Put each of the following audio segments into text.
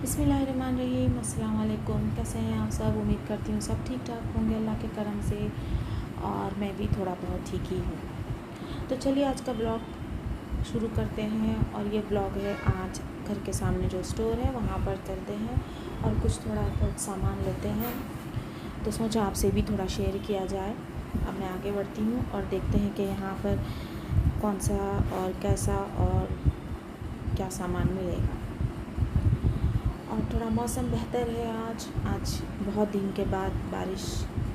बिस्मिल्लाहिर्रहमानिर्रहीम। अस्सलाम वालेकुम। कैसे हैं आप सब? उम्मीद करती हूँ सब ठीक ठाक होंगे अल्लाह के करम से, और मैं भी थोड़ा बहुत ठीक ही हूँ। तो चलिए आज का ब्लॉग शुरू करते हैं। और ये ब्लॉग है आज घर के सामने जो स्टोर है वहाँ पर चलते हैं और कुछ थोड़ा बहुत सामान लेते हैं। तो सोचा आपसे भी थोड़ा शेयर किया जाए। अब मैं आगे बढ़ती हूँ और देखते हैं कि यहाँ पर कौन सा और कैसा और क्या सामान मिलेगा। और थोड़ा मौसम बेहतर है आज बहुत दिन के बाद बारिश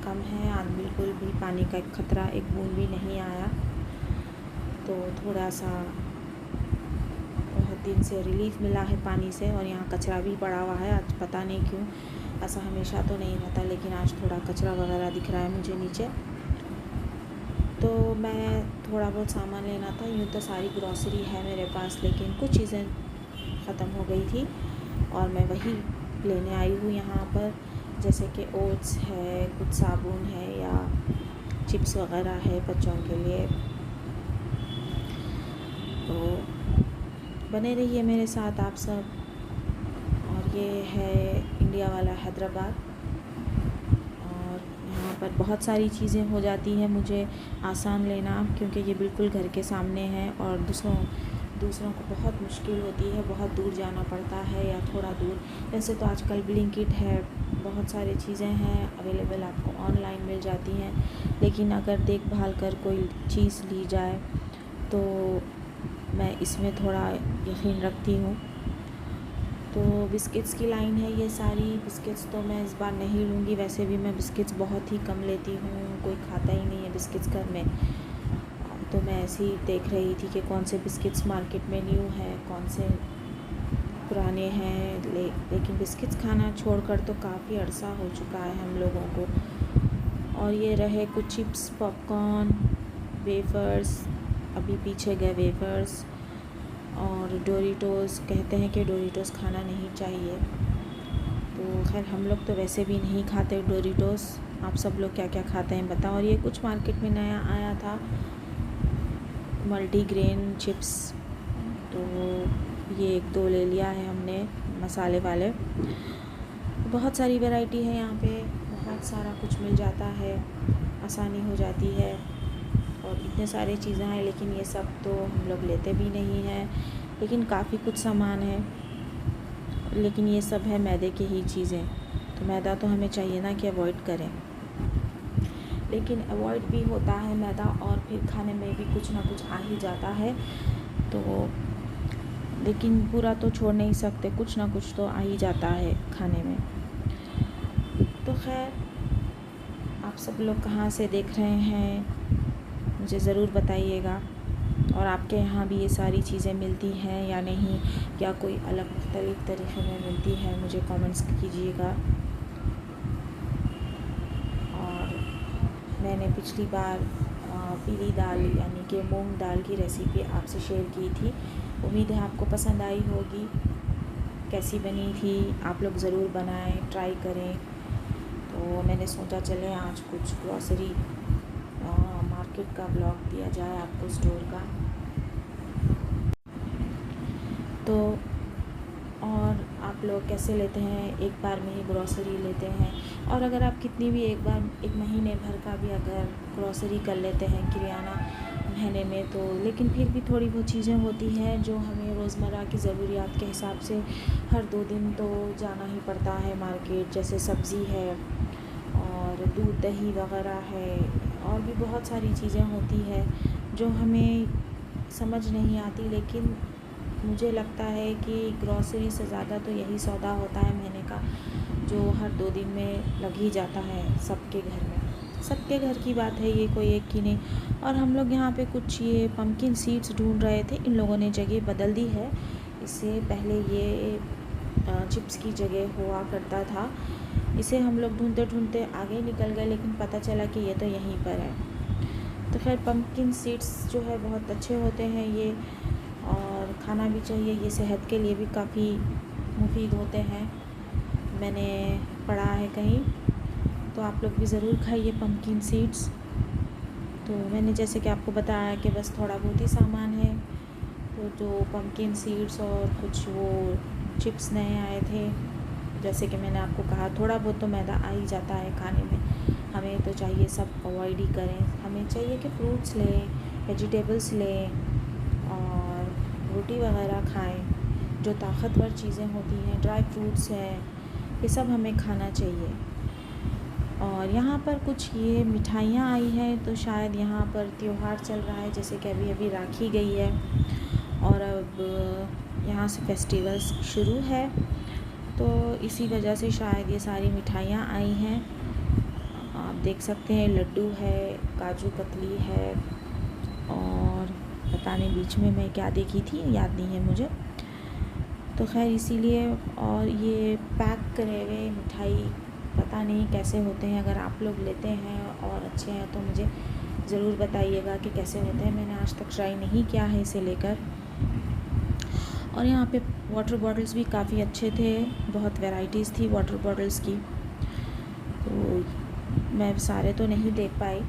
कम है। आज बिल्कुल भी पानी का एक ख़तरा, एक बूंद भी नहीं आया। तो थोड़ा सा बहुत दिन से रिलीफ़ मिला है पानी से। और यहाँ कचरा भी पड़ा हुआ है आज, पता नहीं क्यों। ऐसा हमेशा तो नहीं रहता, लेकिन आज थोड़ा कचरा वगैरह दिख रहा है मुझे नीचे। तो मैं थोड़ा बहुत सामान लेना था। यूँ तो सारी ग्रॉसरी है मेरे पास, लेकिन कुछ चीज़ें ख़त्म हो गई थी और मैं वही लेने आई हूँ यहाँ पर। जैसे कि ओट्स है, कुछ साबुन है या चिप्स वगैरह है बच्चों के लिए। तो बने रहिए मेरे साथ आप सब। और ये है इंडिया वाला हैदराबाद। और यहाँ पर बहुत सारी चीज़ें हो जाती हैं मुझे आसान लेना, क्योंकि ये बिल्कुल घर के सामने है। और दूसरों को बहुत मुश्किल होती है, बहुत दूर जाना पड़ता है या थोड़ा दूर। वैसे तो आजकल ब्लिंकिट है, बहुत सारी चीज़ें हैं अवेलेबल, आपको ऑनलाइन मिल जाती हैं। लेकिन अगर देखभाल कर कोई चीज़ ली जाए तो मैं इसमें थोड़ा यकीन रखती हूँ। तो बिस्किट्स की लाइन है ये सारी। बिस्किट्स तो मैं इस बार नहीं लूँगी, वैसे भी मैं बिस्किट्स बहुत ही कम लेती हूँ, कोई खाता ही नहीं है बिस्किट्स घर में। तो मैं ऐसे ही देख रही थी कि कौन से बिस्किट्स मार्केट में न्यू है, कौन से पुराने हैं। लेकिन बिस्किट्स खाना छोड़कर तो काफ़ी अरसा हो चुका है हम लोगों को। और ये रहे कुछ चिप्स, पॉपकॉर्न, वेफ़र्स, अभी पीछे गए वेफ़र्स। और डोरिटोस, कहते हैं कि डोरिटोस खाना नहीं चाहिए। तो खैर हम लोग तो वैसे भी नहीं खाते डोरिटोस। आप सब लोग क्या क्या खाते हैं बताओ। और ये कुछ मार्केट में नया आया था, मल्टीग्रेन चिप्स। तो ये एक दो ले लिया है हमने, मसाले वाले। बहुत सारी वैरायटी है यहाँ पे, बहुत सारा कुछ मिल जाता है, आसानी हो जाती है। और इतने सारे चीज़ें हैं, लेकिन ये सब तो हम लोग लेते भी नहीं हैं। लेकिन काफ़ी कुछ सामान है, लेकिन ये सब है मैदे की ही चीज़ें। तो मैदा तो हमें चाहिए ना कि अवॉइड करें, लेकिन अवॉइड भी होता है मैदा, और फिर खाने में भी कुछ ना कुछ आ ही जाता है। तो लेकिन पूरा तो छोड़ नहीं सकते, कुछ ना कुछ तो आ ही जाता है खाने में। तो खैर आप सब लोग कहाँ से देख रहे हैं मुझे ज़रूर बताइएगा। और आपके यहाँ भी ये सारी चीज़ें मिलती हैं या नहीं, या कोई अलग मुख्तलिफ़ तरीक़े में मिलती है, मुझे कमेंट्स कीजिएगा। और मैंने पिछली बार पीली दाल यानी कि मूंग दाल की रेसिपी आपसे शेयर की थी। उम्मीद है आपको पसंद आई होगी। कैसी बनी थी आप लोग ज़रूर बनाएं, ट्राई करें। तो मैंने सोचा चले आज कुछ ग्रॉसरी मार्केट का ब्लॉग दिया जाए आपको, स्टोर का। तो और आप लोग कैसे लेते हैं, एक बार में ही ग्रॉसरी लेते हैं? और अगर आप कितनी भी एक महीने भर का भी अगर ग्रॉसरी कर लेते हैं किराना महीने में, तो लेकिन फिर भी थोड़ी बहुत चीज़ें होती हैं जो हमें रोज़मर्रा की ज़रूरियात के हिसाब से हर 2 दिन तो जाना ही पड़ता है मार्केट। जैसे सब्ज़ी है और दूध दही वगैरह है, और भी बहुत सारी चीज़ें होती है जो हमें समझ नहीं आती। लेकिन मुझे लगता है कि ग्रॉसरी से ज़्यादा तो यही सौदा होता है महीने का, जो हर 2 दिन में लग ही जाता है सबके घर में। सबके घर की बात है ये, कोई एक की नहीं। और हम लोग यहाँ पे कुछ ये पम्पकिन सीड्स ढूंढ रहे थे, इन लोगों ने जगह बदल दी है। इससे पहले ये चिप्स की जगह हुआ करता था। इसे हम लोग ढूंढते ढूंढते आगे निकल गए, लेकिन पता चला कि ये तो यहीं पर है। तो खैर पम्पकिन सीड्स जो है बहुत अच्छे होते हैं ये, और खाना भी चाहिए। ये सेहत के लिए भी काफ़ी मुफीद होते हैं, मैंने पढ़ा है कहीं। तो आप लोग भी ज़रूर खाइए पम्पकिन सीड्स। तो मैंने जैसे कि आपको बताया कि बस थोड़ा बहुत ही सामान है। तो जो पम्पकिन सीड्स और कुछ वो चिप्स नए आए थे। जैसे कि मैंने आपको कहा, थोड़ा बहुत तो मैदा आ ही जाता है खाने में, हमें तो चाहिए सब अवॉइड ही करें। हमें चाहिए कि फ्रूट्स लें, वेजिटेबल्स लें और रोटी वगैरह खाएं। जो ताकतवर चीज़ें होती हैं, ड्राई फ्रूट्स हैं, ये सब हमें खाना चाहिए। और यहाँ पर कुछ ये मिठाइयाँ आई हैं, तो शायद यहाँ पर त्योहार चल रहा है, जैसे कि अभी अभी राखी गई है और अब यहाँ से फेस्टिवल्स शुरू है, तो इसी वजह से शायद ये सारी मिठाइयाँ आई हैं। आप देख सकते हैं लड्डू है, काजू कतली है और पता नहीं बीच में मैं क्या देखी थी, याद नहीं है मुझे। तो खैर इसीलिए, और ये पैक करे हुए मिठाई पता नहीं कैसे होते हैं। अगर आप लोग लेते हैं और अच्छे हैं तो मुझे ज़रूर बताइएगा कि कैसे होते हैं। मैंने आज तक ट्राई नहीं किया है इसे लेकर। और यहाँ पे वाटर बॉटल्स भी काफ़ी अच्छे थे, बहुत वैराइटीज़ थी वाटर बॉटल्स की। तो मैं सारे तो नहीं देख पाई,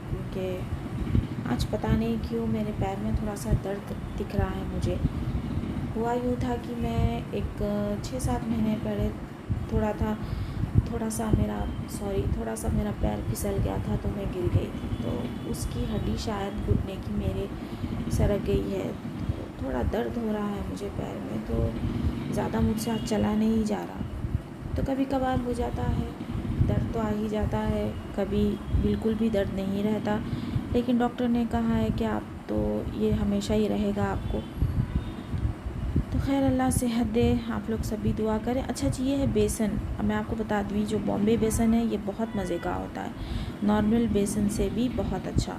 क्योंकि आज पता नहीं क्यों मेरे पैर में थोड़ा सा दर्द दिख रहा है मुझे। हुआ यूँ था कि मैं एक 6-7 महीने पहले थोड़ा सा मेरा पैर फिसल गया था, तो मैं गिर गई थी, तो उसकी हड्डी शायद घुटने की मेरे सरक गई है। तो थोड़ा दर्द हो रहा है मुझे पैर में, तो ज़्यादा मुझसे आज चला नहीं जा रहा। तो कभी कभार हो जाता है, दर्द तो आ ही जाता है, कभी बिल्कुल भी दर्द नहीं रहता। लेकिन डॉक्टर ने कहा है कि आप तो ये हमेशा ही रहेगा आपको। तो खैर अल्लाह सेहत दे, आप लोग सभी दुआ करें। अच्छा जी, ये है बेसन। अब मैं आपको बता दूँ, जो बॉम्बे बेसन है ये बहुत मज़े का होता है, नॉर्मल बेसन से भी बहुत अच्छा।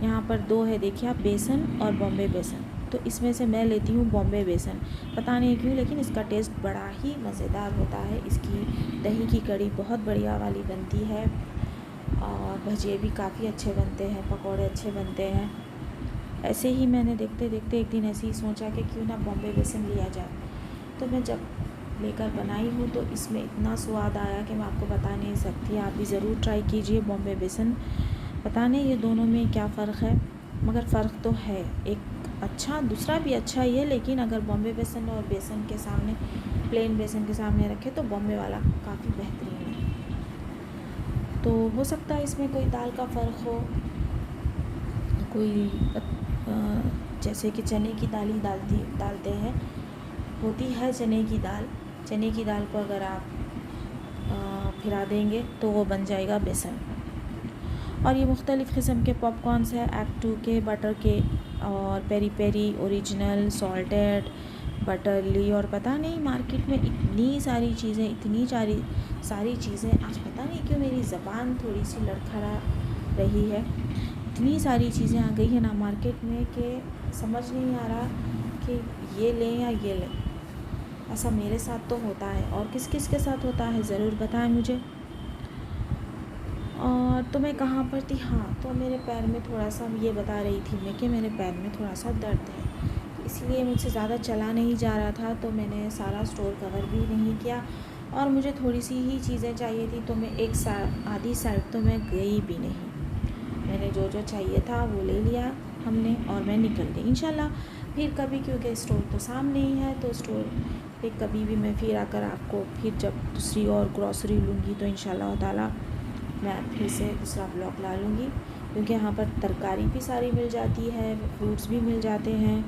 यहाँ पर 2 है, देखिए आप, बेसन और बॉम्बे बेसन। तो इसमें से मैं लेती हूँ बॉम्बे बेसन, पता नहीं क्यों, लेकिन इसका टेस्ट बड़ा ही मज़ेदार होता है। इसकी दही की कड़ी बहुत बढ़िया वाली बनती है और भजिए भी काफ़ी अच्छे बनते हैं, पकौड़े अच्छे बनते हैं। ऐसे ही मैंने देखते देखते एक दिन ऐसे ही सोचा कि क्यों ना बॉम्बे बेसन लिया जाए। तो मैं जब लेकर बनाई हूँ तो इसमें इतना स्वाद आया कि मैं आपको बता नहीं सकती। आप भी ज़रूर ट्राई कीजिए बॉम्बे बेसन। पता नहीं ये दोनों में क्या फ़र्क है, मगर फ़र्क तो है। एक अच्छा, दूसरा भी अच्छा ही है, लेकिन अगर बॉम्बे बेसन और बेसन के सामने, प्लेन बेसन के सामने रखे तो बॉम्बे वाला काफ़ी बेहतरीन है। तो हो सकता है इसमें कोई दाल का फ़र्क हो, कोई जैसे कि चने की दाल ही डालते हैं, होती है चने की दाल को अगर आप फिरा देंगे तो वो बन जाएगा बेसन। और ये मुख्तलिफ़ किस्म के पॉपकॉर्न्स हैं, एक्ट 2 के, बटर के और पेरी पेरी, ओरिजिनल, सॉल्टेड, बटरली, और पता नहीं मार्केट में इतनी सारी चीज़ें, सारी चीज़ें। आज पता नहीं क्यों मेरी ज़बान थोड़ी सी लड़खड़ा रही है। इतनी सारी चीज़ें आ गई है ना मार्केट में कि समझ नहीं आ रहा कि ये लें या ये लें। ऐसा मेरे साथ तो होता है, और किस किस के साथ होता है ज़रूर बताएं मुझे। और तो मैं कहाँ पर थी, हाँ, तो मेरे पैर में थोड़ा सा, ये बता रही थी मैं कि मेरे पैर में थोड़ा सा दर्द है, इसलिए मुझसे ज़्यादा चला नहीं जा रहा था। तो मैंने सारा स्टोर कवर भी नहीं किया और मुझे थोड़ी सी ही चीज़ें चाहिए थी, तो मैं आधी साइड तो मैं गई भी नहीं। मैंने जो जो चाहिए था वो ले लिया हमने और मैं निकल गई। इंशाल्लाह फिर कभी, क्योंकि स्टोर तो सामने ही है, तो स्टोर पे कभी भी मैं फिर आकर आपको फिर जब दूसरी और ग्रॉसरी लूँगी तो इंशाल्लाह ताला मैं फिर से दूसरा ब्लॉग ला लूँगी, क्योंकि यहाँ पर तरकारी भी सारी मिल जाती है, फ्रूट्स भी मिल जाते हैं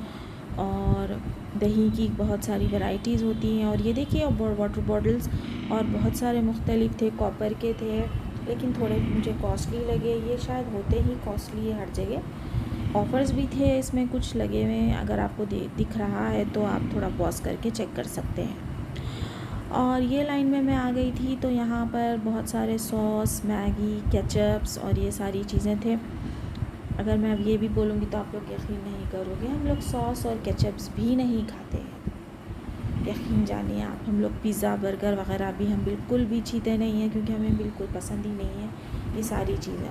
और दही की बहुत सारी वैराइटीज़ होती हैं। और ये देखिए वाटर बॉटल्स और बहुत सारे मुख्तलिफ थे, कॉपर के थे, लेकिन थोड़े मुझे कॉस्टली लगे। ये शायद होते ही कॉस्टली है हर जगह। ऑफ़र्स भी थे इसमें कुछ लगे हुए हैं, अगर आपको दिख रहा है तो आप थोड़ा पॉज करके चेक कर सकते हैं। और ये लाइन में मैं आ गई थी, तो यहाँ पर बहुत सारे सॉस, मैगी, केचप्स और ये सारी चीज़ें थे। अगर मैं अब ये भी बोलूँगी तो आप लोग यकीन नहीं करोगे, हम लोग सॉस और केचप्स भी नहीं खाते हैं, यकीन जानिए आप। हम लोग पिज़्ज़ा, बर्गर वगैरह भी हम बिल्कुल भी छीते नहीं हैं, क्योंकि हमें बिल्कुल पसंद ही नहीं है ये सारी चीज़ें।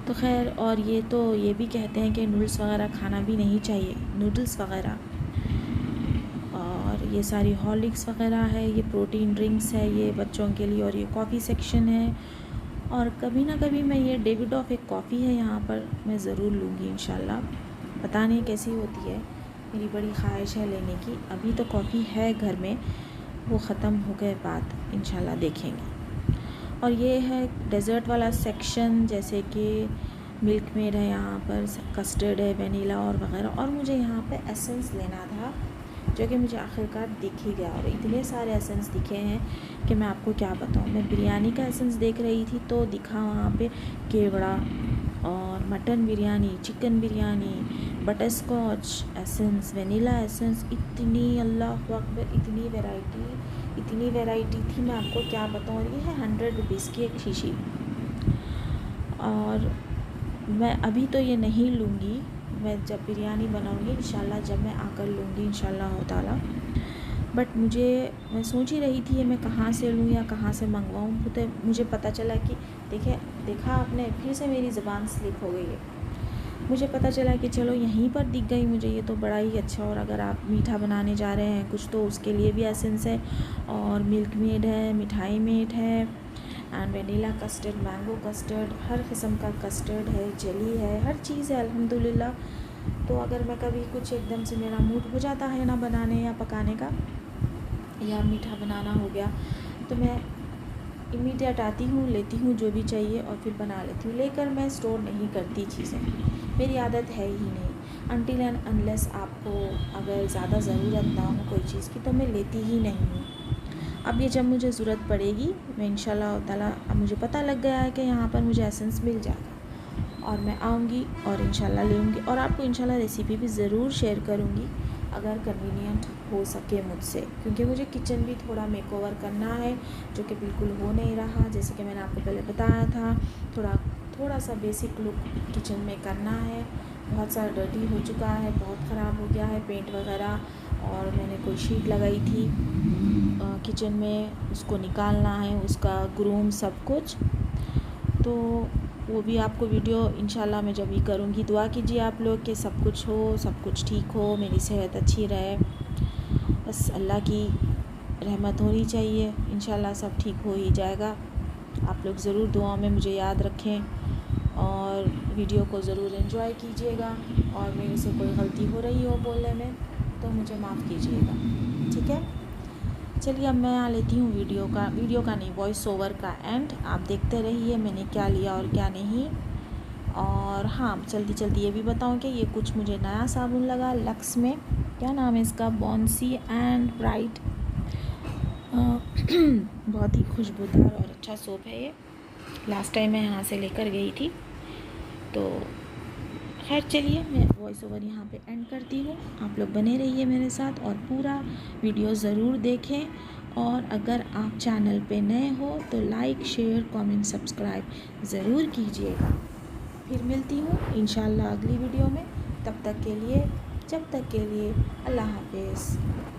तो खैर, और ये भी कहते हैं कि नूडल्स वगैरह खाना भी नहीं चाहिए, नूडल्स वगैरह, और ये सारी हॉर्लिक्स वगैरह है, ये प्रोटीन ड्रिंक्स है ये बच्चों के लिए, और ये कॉफ़ी सेक्शन है। और कभी ना कभी मैं ये डेविडॉफ एक कॉफ़ी है यहाँ पर, मैं ज़रूर लूँगी इंशाल्लाह, पता नहीं कैसी होती है, मेरी बड़ी ख्वाहिश है लेने की। अभी तो कॉफ़ी है घर में, वो ख़त्म हो गए बाद इंशाल्लाह देखेंगे। और ये है डेज़र्ट वाला सेक्शन, जैसे कि मिल्क मेड है, यहाँ पर कस्टर्ड है, वनीला और वग़ैरह। और मुझे यहाँ पे एसेंस लेना था, जो कि मुझे आखिरकार दिख ही गया। और इतने सारे एसेंस दिखे हैं कि मैं आपको क्या बताऊँ। मैं बिरयानी का एसेंस देख रही थी तो दिखा वहाँ पे केवड़ा और mutton biryani, chicken biryani, butterscotch essence, vanilla essence, इतनी अल्लाह अकबर, इतनी वैरायटी थी, मैं आपको क्या बताऊँ। और ये है 100 रुपीज़ की एक शीशी। और मैं अभी तो ये नहीं लूँगी, मैं जब बिरयानी बनाऊँगी इंशाल्लाह, जब मैं आकर लूँगी इंशाल्लाह ताला। बट मैं सोच ही रही थी ये मैं कहाँ से लूँ या कहाँ से मंगवाऊँ। तो मुझे पता चला कि देखा आपने, फिर से मेरी ज़बान स्लिप हो गई है। मुझे पता चला कि चलो यहीं पर दिख गई मुझे ये तो बड़ा ही अच्छा। और अगर आप मीठा बनाने जा रहे हैं कुछ तो उसके लिए भी एसेंस है, और मिल्क मेड है, मिठाई मेड है, and vanilla custard, mango custard, हर किस्म का कस्टर्ड है, जेली है, हर चीज़ है अल्हम्दुलिल्लाह। तो अगर मैं कभी कुछ एकदम से मेरा मूड हो जाता है ना बनाने या पकाने का, या मीठा बनाना हो गया, तो मैं इमीडिएट आती हूँ, लेती हूँ जो भी चाहिए और फिर बना लेती हूँ। लेकर मैं स्टोर नहीं करती चीज़ें, मेरी आदत है ही नहीं। अनटिल एंड अनलेस आपको अगर ज़्यादा ज़रूरत ना हो कोई चीज़ की, तो मैं लेती ही नहीं हूँ। अब ये जब मुझे ज़रूरत पड़ेगी, मैं इंशाल्लाह ताला, अब मुझे पता लग गया है कि यहाँ पर मुझे एसेंस मिल जाएगा, और मैं आऊँगी और इंशाल्लाह लूँगी। और आपको इंशाल्लाह रेसिपी भी ज़रूर शेयर करूँगी अगर कन्वीनियंट हो सके मुझसे, क्योंकि मुझे किचन भी थोड़ा मेकओवर करना है, जो कि बिल्कुल हो नहीं रहा। जैसे कि मैंने आपको पहले बताया था, थोड़ा सा बेसिक लुक किचन में करना है। बहुत सारा डर्टी हो चुका है, बहुत ख़राब हो गया है पेंट वगैरह। और मैंने कोई शीट लगाई थी किचन में, उसको निकालना है, उसका ग्रूम सब कुछ। तो वो भी आपको वीडियो इंशाल्लाह मैं जब भी करूँगी। दुआ कीजिए आप लोग कि सब कुछ हो, सब कुछ ठीक हो, मेरी सेहत अच्छी रहे, बस अल्लाह की रहमत होनी चाहिए। इंशाल्लाह सब ठीक हो ही जाएगा। आप लोग ज़रूर दुआ में मुझे याद रखें, और वीडियो को ज़रूर एंजॉय कीजिएगा। और मेरे से कोई गलती हो रही हो बोलने में तो मुझे माफ़ कीजिएगा, ठीक है। चलिए अब मैं आ लेती हूँ वीडियो का नहीं, वॉइस ओवर का एंड। आप देखते रहिए मैंने क्या लिया और क्या नहीं। और हाँ, जल्दी ये भी बताऊँ कि ये कुछ मुझे नया साबुन लगा लक्स में, क्या नाम है इसका, बॉन्सी एंड ब्राइट। बहुत ही खुशबूदार और अच्छा सोप है ये। लास्ट टाइम मैं यहाँ से लेकर गई थी। तो खैर चलिए, मैं वॉइस ओवर यहाँ पे एंड करती हूँ। आप लोग बने रहिए मेरे साथ और पूरा वीडियो ज़रूर देखें। और अगर आप चैनल पे नए हो तो लाइक, शेयर, कमेंट, सब्सक्राइब ज़रूर कीजिएगा। फिर मिलती हूँ इंशाल्लाह अगली वीडियो में। जब तक के लिए अल्लाह हाफ़िज़।